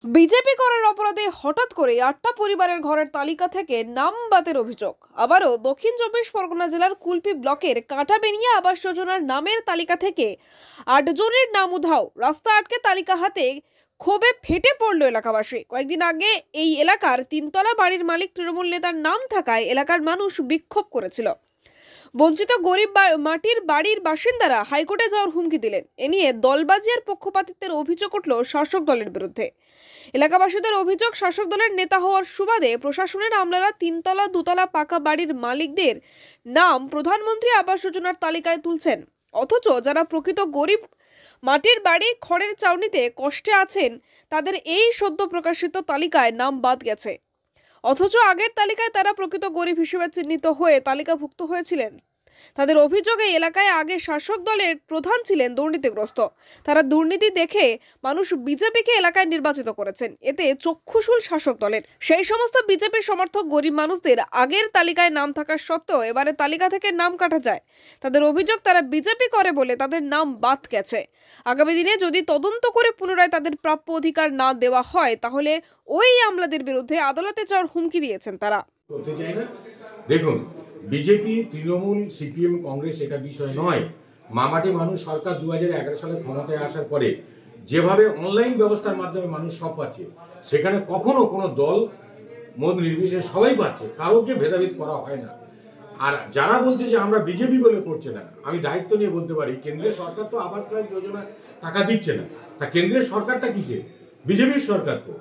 BJP করার অপরাধে হঠাৎ করে 8টা পরিবারের ঘরের তালিকা থেকে নাম বাতের অভিযোগ। আবারও দক্ষিণ চব্বিশ পরগনা জেলার কুলপি ব্লকের কাঁটাবেনিয়া আবাস যোজনার নামের তালিকা থেকে 8 জনের নাম উধাও। রাস্তা আটকে তালিকা হাতে ক্ষোভে ফেটে পড়ল এলাকাবাসী। কয়েকদিন আগে এই এলাকার 3তলা বাড়ির মালিক তৃণমূল নেতার নাম থাকায় এলাকার মানুষ বিক্ষোভ করেছিল। বঞ্চিত গরিব মাটির বাড়ির বাসিন্দারা হাইকোর্টে যাওয়ার হুমকি দিলেন। এ নিয়ে দলবাজি আর পক্ষপাতিত্বের অভিযোগ উঠল শাসক দলের বিরুদ্ধে। এলাকাবাসীদের অভিযোগ, শাসক দলের নেতা হওয়ার সুবাদে প্রশাসনের আমলারা 3তলা 2তলা পাকা বাড়ির মালিকদের নাম প্রধানমন্ত্রী আবাস যোজনার তালিকায় তুলছেন, অথচ যারা প্রকৃত গরিব মাটির বাড়ি খড়ের চাউনিতে কষ্টে আছেন তাদের এই সদ্য প্রকাশিত তালিকায় নাম বাদ গেছে। অথচ আগের তালিকায় তারা প্রকৃত গরিব হিসেবে চিহ্নিত হয়ে তালিকাভুক্ত হয়েছিলেন। তাদের অভিযোগ, এই এলাকায় আগে শাসক দলের প্রধান ছিলেন দুর্নীতিগ্রস্ত। তারা দুর্নীতি দেখে মানুষ বিজেপিকে এলাকায় নির্বাচিত করেছেন। এতে চক্ষুশূল শাসক দলের। সেই সমস্ত বিজেপি সমর্থক গরিব মানুষদের আগের তালিকায় নাম থাকা সত্ত্বেও এবারে তালিকা থেকে নাম কাটা যায়। তাদের অভিযোগ, তারা বিজেপি করে বলে তাদের নাম বাদ গেছে। আগামী দিনে যদি তদন্ত করে পুনরায় তাদের প্রাপ্য অধিকার না দেওয়া হয় তাহলে ওই আমলাদের বিরুদ্ধে আদালতে যাওয়ার হুমকি দিয়েছেন তারা। দেখুন, বিজেপি, তৃণমূল, সিপিএম, কংগ্রেস এটা বিষয় নয়। মামাটি মানুষ সরকার 2011 সালে ক্ষমতায় আসার পরে যেভাবে অনলাইন ব্যবস্থার মাধ্যমে মানুষ সব পাচ্ছে, সেখানে কখনো কোনো দল মত নির্বিশেষে সবাই পাচ্ছে, কারোকে ভেদাভেদ করা হয় না। আর যারা বলছে যে আমরা বিজেপি বলে করছে না, আমি দায়িত্ব নিয়ে বলতে পারি কেন্দ্রের সরকার তো আবাস যোজনা টাকা দিচ্ছে না। তা কেন্দ্রের সরকারটা কিসে? বিজেপির সরকার তো।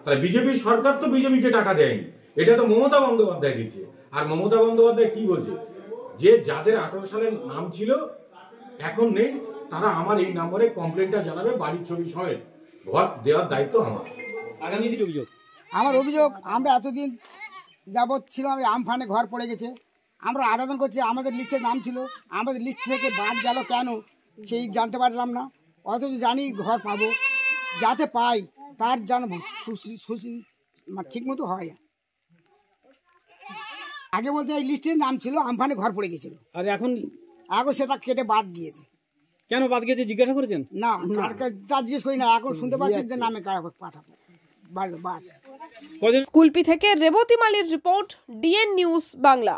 তাহলে বিজেপির সরকার তো বিজেপিকে টাকা দেয়নি, এটা তো মমতা বন্দ্যোপাধ্যায় দিচ্ছে। আর মমতা বন্দ্যোপাধ্যায় কি বলছে? যে যাদের 18 সালের নাম ছিল এখন নেই, তারা আমার এই নম্বরে কমপ্লেনটা জানাবে, বাড়ির ছবি সমেত। ঘর দেওয়ার দায়িত্ব আমার। আগামী দিন অভিযোগ, আমার অভিযোগ, আমরা এতদিন যাবৎ ছিলাম আমফানে ঘর পড়ে গেছে, আমরা আবেদন করছি, আমাদের লিস্টে নাম ছিল, আমাদের লিস্ট থেকে বাদ গেল কেন সেই জানতে পারলাম না। অথচ জানি ঘর পাবো, যাতে পাই তার জানবো খুশি ঠিক মতো হয়। আগে বলতে এই লিস্টের নাম ছিল, আমফানে ঘর পড়ে গেছিল, আর এখন সেটা কেটে বাদ গিয়েছে। কেন বাদ গিয়েছে জিজ্ঞাসা করেছেন? না, তা জিজ্ঞেস করি না, এখন শুনতে পাচ্ছি যে নামে পাঠাবো বাদ। কুলপি থেকে রেবতী মালির রিপোর্ট, ডিএন নিউজ বাংলা।